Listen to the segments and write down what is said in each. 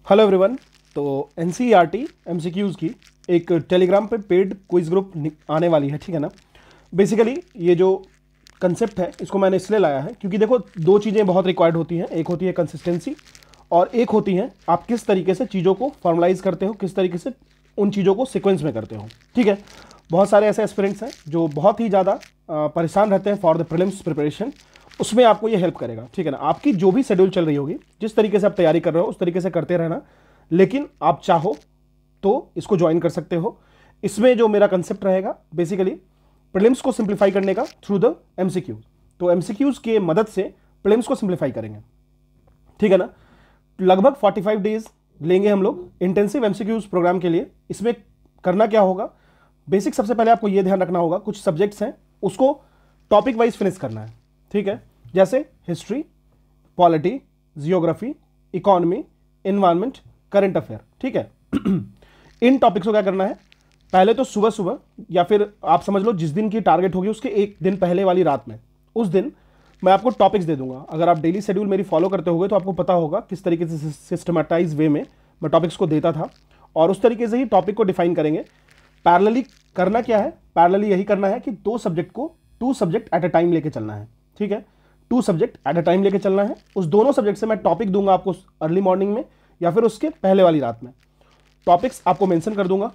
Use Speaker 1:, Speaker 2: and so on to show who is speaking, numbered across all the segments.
Speaker 1: Hello everyone. तो NCERT MCQs की एक टेलीग्राम पे पेड क्विज ग्रुप आने वाली है, ठीक है ना। बेसिकली ये जो कंसेप्ट है इसको मैंने इसलिए लाया है क्योंकि देखो दो चीज़ें बहुत रिक्वायर्ड होती हैं। एक होती है कंसिस्टेंसी और एक होती है आप किस तरीके से चीज़ों को फॉर्मलाइज करते हो, किस तरीके से उन चीज़ों को सिक्वेंस में करते हो, ठीक है। बहुत सारे ऐसे एस्पिरेंट्स हैं जो बहुत ही ज़्यादा परेशान रहते हैं फॉर द प्रीलिम्स प्रिपरेशन। उसमें आपको ये हेल्प करेगा, ठीक है ना। आपकी जो भी शेड्यूल चल रही होगी, जिस तरीके से आप तैयारी कर रहे हो उस तरीके से करते रहना, लेकिन आप चाहो तो इसको ज्वाइन कर सकते हो। इसमें जो मेरा कंसेप्ट रहेगा बेसिकली प्रीलिम्स को सिंप्लीफाई करने का थ्रू द एमसीक्यूज। तो एमसीक्यूज के मदद से प्रीलिम्स को सिंप्लीफाई करेंगे, ठीक है ना। लगभग 45 डेज लेंगे हम लोग इंटेंसिव एमसीक्यूज प्रोग्राम के लिए। इसमें करना क्या होगा, बेसिक सबसे पहले आपको यह ध्यान रखना होगा, कुछ सब्जेक्ट्स हैं उसको टॉपिक वाइज फिनिश करना है, ठीक है। जैसे history, polity, geography, economy, environment, current affair, ठीक है। इन टॉपिक्स को क्या करना है, पहले तो सुबह सुबह या फिर आप समझ लो जिस दिन की टारगेट होगी उसके एक दिन पहले वाली रात में, उस दिन मैं आपको टॉपिक्स दे दूंगा। अगर आप डेली शेड्यूल मेरी फॉलो करते होगे तो आपको पता होगा किस तरीके से सिस्टमेटाइज वे में मैं टॉपिक्स को देता था, और उस तरीके से ही टॉपिक को डिफाइन करेंगे। पैरेलली करना क्या है, पैरेलली यही करना है कि two subject at a time लेके चलना है, ठीक है। 2 सब्जेक्ट एट अ टाइम लेके चलना है। उस दोनों सब्जेक्ट से मैं टॉपिक दूंगा आपको अर्ली मॉर्निंग में या फिर उसके पहले वाली रात में। टॉपिक्स आपको मेंशन कर दूंगा,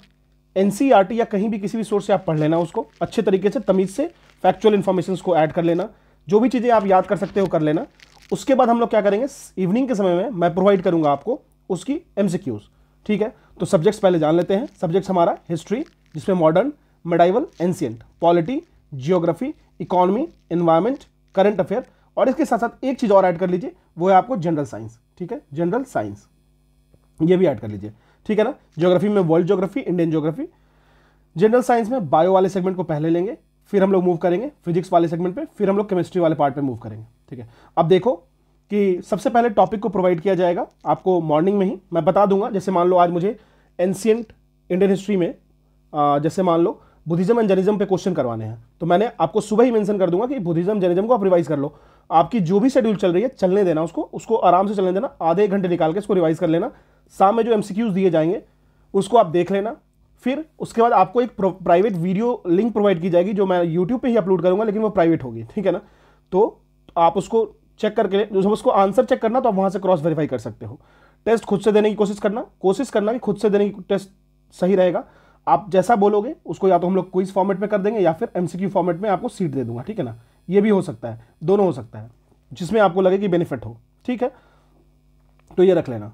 Speaker 1: एनसीईआरटी या कहीं भी किसी भी सोर्स से आप पढ़ लेना, उसको अच्छे तरीके से तमीज से फैक्चुअल इन्फॉर्मेशन को ऐड कर लेना, जो भी चीज़ें आप याद कर सकते हो कर लेना। उसके बाद हम लोग क्या करेंगे, इवनिंग के समय में मैं प्रोवाइड करूंगा आपको उसकी एमसीक्यूज, ठीक है। तो सब्जेक्ट्स पहले जान लेते हैं। सब्जेक्ट्स हमारा हिस्ट्री, जिसमें modern, medieval, ancient, polity, geography, economy, environment, current affair, और इसके साथ साथ एक चीज और ऐड कर लीजिए, वो है आपको जनरल साइंस, ठीक है। जनरल साइंस ये भी ऐड कर लीजिए, ठीक है ना। ज्योग्राफी में world geography, Indian geography. General science में बायो वाले सेगमेंट को पहले लेंगे, फिर हम लोग मूव करेंगे फिजिक्स वाले सेगमेंट पे, फिर हम लोग केमिस्ट्री वाले पार्ट पे मूव करेंगे, ठीक है। अब देखो कि सबसे पहले टॉपिक को प्रोवाइड किया जाएगा आपको मॉर्निंग में ही। मैं बता दूंगा, जैसे मान लो आज मुझे एंशिएंट इंडियन हिस्ट्री में जैसे मान लो बुद्धिज्म एंड जैनिज्म पे क्वेश्चन करवाने हैं, तो मैंने आपको सुबह ही मेंशन कर दूंगा कि बुद्धिज्म जैनिज्म को आप रिवाइज कर लो। आपकी जो भी शेड्यूल चल रही है चलने देना, उसको आराम से चलने देना, आधे एक घंटे निकाल के इसको रिवाइज कर लेना। शाम में जो एमसीक्यूज दिए जाएंगे उसको आप देख लेना। फिर उसके बाद आपको एक प्राइवेट वीडियो लिंक प्रोवाइड की जाएगी, जो मैं यूट्यूब पे ही अपलोड करूंगा, लेकिन वो प्राइवेट होगी, ठीक है ना। तो आप उसको चेक करके, जब उसको आंसर चेक करना तो आप वहां से क्रॉस वेरीफाई कर सकते हो। टेस्ट खुद से देने की कोशिश करना कि खुद से देने की टेस्ट सही रहेगा। आप जैसा बोलोगे उसको या तो हम लोग क्विज फॉर्मेट में कर देंगे या फिर एमसीक्यू फॉर्मेट में आपको सीट दे दूंगा, ठीक है ना। ये भी हो सकता है, दोनों हो सकता है, जिसमें आपको लगे कि बेनिफिट हो, ठीक है। तो ये रख लेना।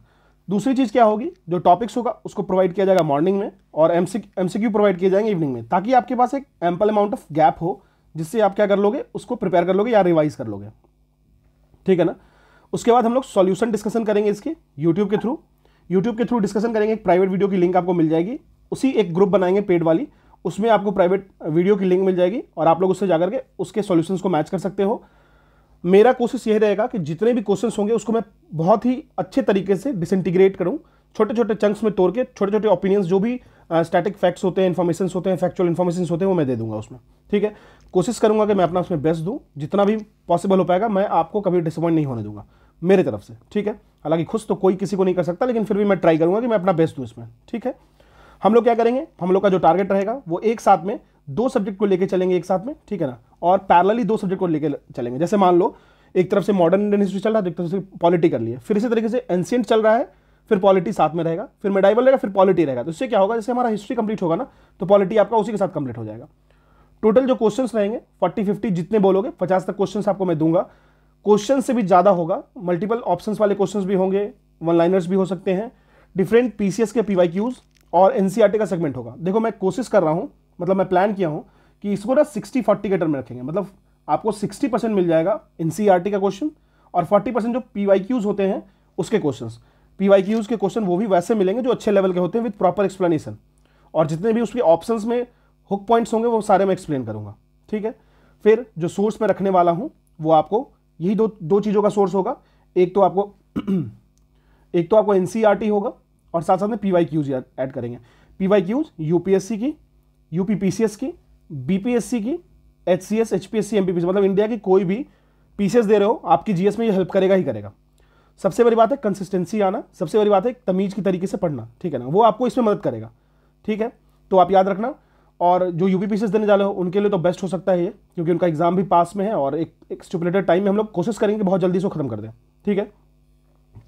Speaker 1: दूसरी चीज क्या होगी, जो टॉपिक्स होगा उसको प्रोवाइड किया जाएगा मॉर्निंग में, और एमसीक्यू प्रोवाइड किए जाएंगे इवनिंग में, ताकि आपके पास एक एम्पल अमाउंट ऑफ गैप हो, जिससे आप क्या कर लोगे, उसको प्रिपेयर कर लोगे या रिवाइज कर लोगे, ठीक है ना। उसके बाद हम लोग सॉल्यूशन डिस्कशन करेंगे इसके यूट्यूब के थ्रू डिस्कशन करेंगे। एक प्राइवेट वीडियो की लिंक आपको मिल जाएगी, उसी एक ग्रुप बनाएंगे पेड वाली, उसमें आपको प्राइवेट वीडियो की लिंक मिल जाएगी और आप लोग उससे जाकर के उसके सॉल्यूशंस को मैच कर सकते हो। मेरा कोशिश यही रहेगा कि जितने भी क्वेश्चंस होंगे उसको मैं बहुत ही अच्छे तरीके से डिसइंटीग्रेट करूं, छोटे छोटे चंक्स में तोड़ के, छोटे छोटे ओपिनियंस, जो भी स्टैटिक फैक्ट्स होते हैं, इन्फॉर्मेशन होते हैं, फैक्चुअल इन्फॉर्मेशन होते हैं, वो मैं दे दूंगा उसमें, ठीक है। कोशिश करूंगा कि मैं अपना उसमें बेस्ट दूं, जितना भी पॉसिबल हो पाएगा। मैं आपको कभी डिसअपॉइंट नहीं होने दूंगा मेरे तरफ से, ठीक है। हालांकि खुश तो कोई किसी को नहीं कर सकता, लेकिन फिर भी मैं ट्राई करूंगा कि मैं अपना बेस्ट दूं इसमें, ठीक है। हम लोग क्या करेंगे, हम लोग का जो टारगेट रहेगा वो एक साथ में 2 सब्जेक्ट को लेके चलेंगे एक साथ में, ठीक है ना, और पैरेलली 2 सब्जेक्ट को लेके चलेंगे। जैसे मान लो एक तरफ से मॉडर्न इंडियन हिस्ट्री चल रहा है, एक तरफ से पॉलिटी कर लिया, फिर इसी तरीके से एंशिएंट चल रहा है, फिर पॉलिटी साथ में रहेगा, फिर मेडाइवल रहेगा, फिर पॉलिटी रहेगा। तो इससे क्या होगा, जैसे हमारा हिस्ट्री कंप्लीट होगा ना, तो पॉलिटी आपका उसी के साथ कंप्लीट हो जाएगा। टोटल जो क्वेश्चंस रहेंगे 40-50 जितने बोलोगे 50 तक क्वेश्चंस आपको मैं दूंगा। क्वेश्चन से भी ज्यादा होगा, मल्टीपल ऑप्शंस वाले क्वेश्चंस भी होंगे, वन लाइनर्स भी हो सकते हैं, डिफरेंट पीसीएस के पीवाईक्यूज और एनसीईआरटी का सेगमेंट होगा। देखो मैं कोशिश कर रहा हूं, मतलब मैं प्लान किया हूं कि इसको ना 60-40 के टर्म में रखेंगे, मतलब आपको 60% मिल जाएगा एनसीईआरटी का क्वेश्चन और 40% जो पीवाईक्यूज होते हैं उसके क्वेश्चंस। पीवाईक्यूज के क्वेश्चन वो भी वैसे मिलेंगे जो अच्छे लेवल के होते हैं विद प्रॉपर एक्सप्लेनेशन, और जितने भी उसके ऑप्शंस में हुक पॉइंट्स होंगे वो सारे मैं एक्सप्लेन करूंगा, ठीक है। फिर जो सोर्स में रखने वाला हूं वो आपको यही दो चीजों का सोर्स होगा। एक तो आपको एनसीईआरटी होगा और साथ साथ में पीवाईक्यूज ऐड करेंगे। पीवाईक्यूज यूपीएससी की, यूपीपीसीएस की, बीपीएससी की, एचसीएस, एचपीएससी, एमपीपीसी, मतलब इंडिया की कोई भी पीसीएस दे रहे हो, आपकी जीएस में ये हेल्प करेगा ही करेगा। सबसे बड़ी बात है कंसिस्टेंसी आना, सबसे बड़ी बात है तमीज की तरीके से पढ़ना, ठीक है ना, वो आपको इसमें मदद करेगा, ठीक है। तो आप याद रखना, और जो यूपीपीसीएस देने वाले हो उनके लिए तो बेस्ट हो सकता है ये, क्योंकि उनका एग्जाम भी पास में है और एक स्टिपुलेटेड टाइम में हम लोग कोशिश करेंगे बहुत जल्दी से खत्म कर दें, ठीक है।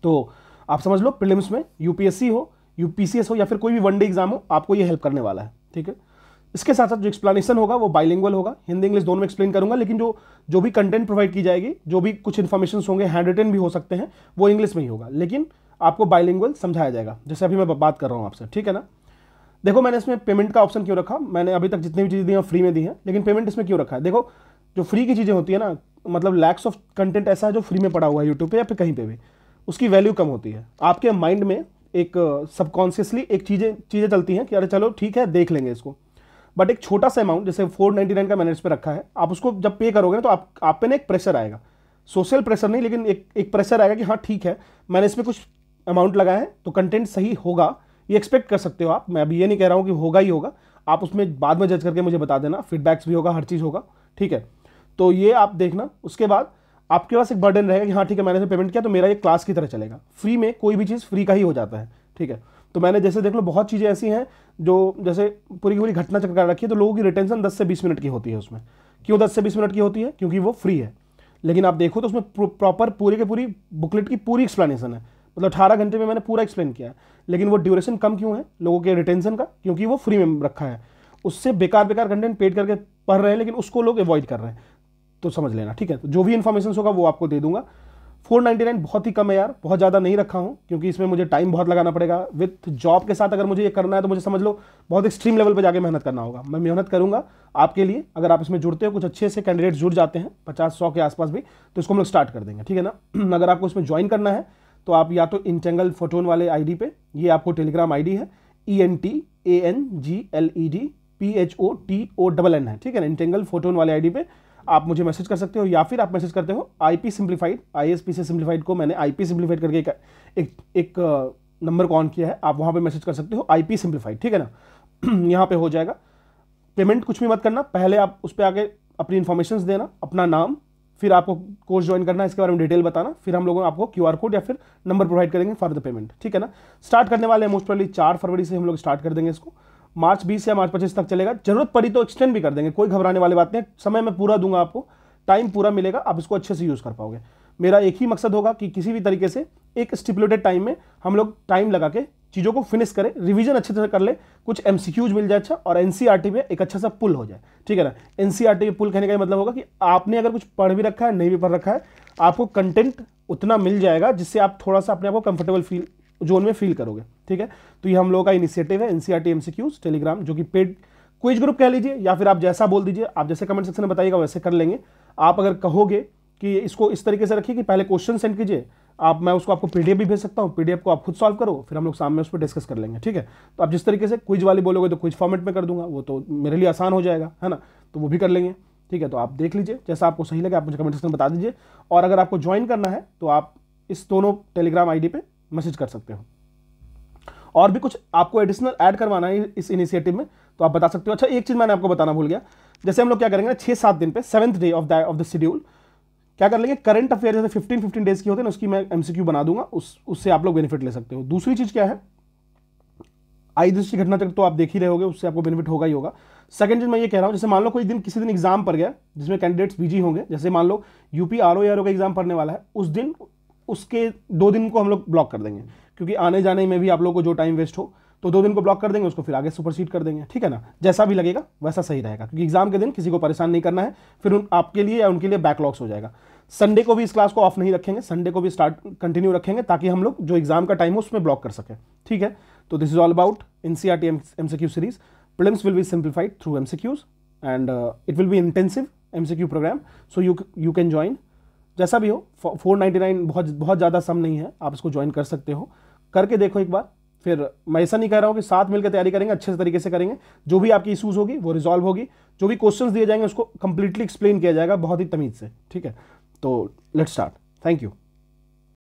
Speaker 1: तो आप समझ लो प्रीलिम्स में यूपीएससी हो, यूपीसीएस हो या फिर कोई भी वनडे एग्जाम हो, आपको ये हेल्प करने वाला है, ठीक है। इसके साथ साथ जो एक्सप्लेनेशन होगा वो बाइलिंगुअल होगा, हिंदी इंग्लिश दोनों में एक्सप्लेन करूंगा, लेकिन जो भी कंटेंट प्रोवाइड की जाएगी, जो भी कुछ इन्फॉर्मेशन होंगे, हैंड रिटन भी हो सकते हैं, वो इंग्लिश में ही होगा, लेकिन आपको बाइलिंगुअल समझाया जाएगा, जैसे अभी मैं बात कर रहा हूँ आपसे, ठीक है ना। देखो मैंने इसमें पेमेंट का ऑप्शन क्यों रखा, मैंने अभी तक जितनी भी चीज़ें दी हैं फ्री में दी हैं, लेकिन पेमेंट इसमें क्यों रखा है। देखो जो फ्री की चीज़ें होती है ना, मतलब लैक्स ऑफ कंटेंट ऐसा है जो फ्री में पड़ा हुआ है यूट्यूब पे या फिर कहीं पे भी, उसकी वैल्यू कम होती है। आपके माइंड में एक सबकॉन्शियसली एक चीज़ें चलती हैं कि अरे चलो ठीक है देख लेंगे इसको, बट एक छोटा सा अमाउंट जैसे 499 का मैंने इस पे रखा है, आप उसको जब पे करोगे ना तो आप पे ना एक प्रेशर आएगा, सोशल प्रेशर नहीं, लेकिन एक प्रेशर आएगा कि हाँ ठीक है मैंने इसमें कुछ अमाउंट लगाया है तो कंटेंट सही होगा, ये एक्सपेक्ट कर सकते हो आप। मैं अभी ये नहीं कह रहा हूँ कि होगा ही होगा, आप उसमें बाद में जज करके मुझे बता देना, फीडबैक्स भी होगा, हर चीज़ होगा, ठीक है। तो ये आप देखना, उसके बाद आपके पास एक बर्डन रहेगा कि हाँ ठीक है मैंने पेमेंट किया तो मेरा ये क्लास की तरह चलेगा। फ्री में कोई भी चीज़ फ्री का ही हो जाता है, ठीक है। तो मैंने जैसे देख लो बहुत चीज़ें ऐसी हैं जो जैसे पूरी की पूरी घटना चक्र रखी है, तो लोगों की रिटेंशन 10 से 20 मिनट की होती है उसमें। क्यों 10 से 20 मिनट की होती है, क्योंकि वो फ्री है। लेकिन आप देखो तो उसमें प्रॉपर पूरी की पूरी बुकलेट की पूरी एक्सप्लेनेशन है, मतलब 18 घंटे में मैंने पूरा एक्सप्लेन किया है, लेकिन वो ड्यूरेशन कम क्यों है लोगों के रिटेंशन का, क्योंकि वो फ्री में रखा है। उससे बेकार कंटेंट पेड करके पढ़ रहे हैं, लेकिन उसको लोग अवॉइड कर रहे हैं, तो समझ लेना, ठीक है। तो जो भी इन्फॉर्मेशन होगा वो आपको दे दूंगा। 499 बहुत ही कम है यार, बहुत ज़्यादा नहीं रखा हूँ, क्योंकि इसमें मुझे टाइम बहुत लगाना पड़ेगा। विथ जॉब के साथ अगर मुझे ये करना है तो मुझे समझ लो बहुत एक्सट्रीम लेवल पे जाके मेहनत करना होगा। मैं मेहनत करूंगा आपके लिए, अगर आप इसमें जुड़ते हो, कुछ अच्छे से कैंडिडेट्स जुड़ जाते हैं 50-100 के आसपास भी, तो इसको हम लोग स्टार्ट कर देंगे, ठीक है ना। अगर आपको इसमें ज्वाइन करना है तो आप या तो इंटेंगल फोटोन वाले आईडी पे, ये आपको टेलीग्राम आईडी है, ENTANGLEDPHOTONN है, ठीक है ना। इंटेंगल फोटोन वाले आईडी पे आप मुझे मैसेज कर सकते हो, या फिर आप मैसेज करते हो आईपी सिंप्लीफाइड, आईएसपी से सिंप्लीफाइड को मैंने आईपी सिंप्लीफाइड करके एक नंबर को ऑन किया है, आप वहां पे मैसेज कर सकते हो आईपी सिंप्लीफाइड, ठीक है ना। यहाँ पे हो जाएगा। पेमेंट कुछ भी मत करना, पहले आप उस पर आके अपनी इन्फॉर्मेशन देना, अपना नाम, फिर आपको कोर्स ज्वाइन करना है इसके बारे में डिटेल बताना, फिर हम लोगों आपको क्यूआर कोड या फिर नंबर प्रोवाइड करेंगे फॉर द पेमेंट, ठीक है ना। स्टार्ट करने वाले हैं मोस्ट प्रोबेबली 4 फरवरी से हम लोग स्टार्ट कर देंगे इसको, मार्च 20 या मार्च 25 तक चलेगा। जरूरत पड़ी तो एक्सटेंड भी कर देंगे, कोई घबराने वाली बात नहीं, समय मैं पूरा दूंगा आपको, टाइम पूरा मिलेगा, आप इसको अच्छे से यूज कर पाओगे। मेरा एक ही मकसद होगा कि किसी भी तरीके से एक स्टिपुलेटेड टाइम में हम लोग टाइम लगा के चीज़ों को फिनिश करें, रिवीजन अच्छे तरह कर ले, कुछ एमसीक्यूज मिल जाए अच्छा, और एनसीईआरटी में एक अच्छा सा पुल हो जाए, ठीक है ना। एनसीईआरटी में पुल कहने का मतलब होगा कि आपने अगर कुछ पढ़ भी रखा है, नहीं भी पढ़ रखा है, आपको कंटेंट उतना मिल जाएगा जिससे आप थोड़ा सा अपने आप को कंफर्टेबल जोन में फील करोगे, ठीक है। तो ये हम लोगों का इनिशिएटिव है एनसीईआरटी एमसीक्यूज टेलीग्राम, जो कि पेड क्विज ग्रुप कह लीजिए, या फिर आप जैसा बोल दीजिए, आप जैसे कमेंट सेक्शन में बताइएगा वैसे कर लेंगे। आप अगर कहोगे कि इसको इस तरीके से रखिए कि पहले क्वेश्चन सेंड कीजिए, मैं उसको आपको पीडीएफ भी भेज सकता हूँ, पीडीएफ को आप खुद सॉल्व करो, फिर हम लोग सामने उस पर डिस्कस कर लेंगे, ठीक है। तो आप जिस तरीके से क्विज वाली बोलोगे तो क्विज फॉर्मेट में कर दूंगा, वो तो मेरे लिए आसान हो जाएगा, है ना, तो वो भी कर लेंगे, ठीक है। तो आप देख लीजिए जैसा आपको सही लगे, आप मुझे कमेंट सेक्शन में बता दीजिए, और अगर आपको ज्वाइन करना है तो आप इस दोनों टेलीग्राम आईडी पे मैसेज कर सकते हो। और भी कुछ आपको एडिशनल ऐड करवाना है इस इनिशिएटिव में तो आप बता सकते हो। अच्छा एक चीज मैंने आपको बताना भूल गया, जैसे हम लोग क्या करेंगे ना 6-7 दिन पे 7th day of the schedule क्या कर लेंगे, करंट अफेयर जैसे 15 डेज की होते हैं ना, उसकी मैं एमसीक्यू बना दूंगा, उससे आप लोग बेनिफिट ले सकते हो। दूसरी चीज क्या है, आई दृष्टि घटना तक तो आप देख ही रहे होगे, उससे आपको बेनिफिट होगा ही होगा। सेकंड चीज मैं ये कह रहा हूं, जैसे मान लो कोई दिन किसी दिन एग्जाम पर गया जिसमें कैंडिडेट्स बिजी होंगे, जैसे मान लो यूपी आरओ का एग्जाम पढ़ने वाला है, उस दिन उसके 2 दिन को हम लोग ब्लॉक कर देंगे, क्योंकि आने जाने में भी आप लोगों को जो टाइम वेस्ट हो, तो 2 दिन को ब्लॉक कर देंगे, उसको फिर आगे सुपरसीड कर देंगे, ठीक है ना। जैसा भी लगेगा वैसा सही रहेगा, क्योंकि एग्जाम के दिन किसी को परेशान नहीं करना है, फिर आपके लिए या उनके लिए बैकलॉग्स हो जाएगा। संडे को भी इस क्लास को ऑफ नहीं रखेंगे, संडे को भी कंटिन्यू रखेंगे, ताकि हम लोग जो एग्जाम का टाइम हो उसमें ब्लॉक कर सकें, ठीक है। तो this is all about NCERT MCQ series. Prelims will be simplified through MCQs and it will be intensive MCQ programme, so you can join. जैसा भी हो 499 बहुत ज़्यादा सम नहीं है, आप इसको ज्वाइन कर सकते हो, करके देखो एक बार। फिर मैं ऐसा नहीं कह रहा हूँ कि साथ मिलकर तैयारी करेंगे, अच्छे से तरीके से करेंगे, जो भी आपकी इशूज़ होगी वो रिजॉल्व होगी, जो भी क्वेश्चंस दिए जाएंगे उसको कंप्लीटली एक्सप्लेन किया जाएगा बहुत ही तमीज़ से, ठीक है। तो लेट्स स्टार्ट, थैंक यू।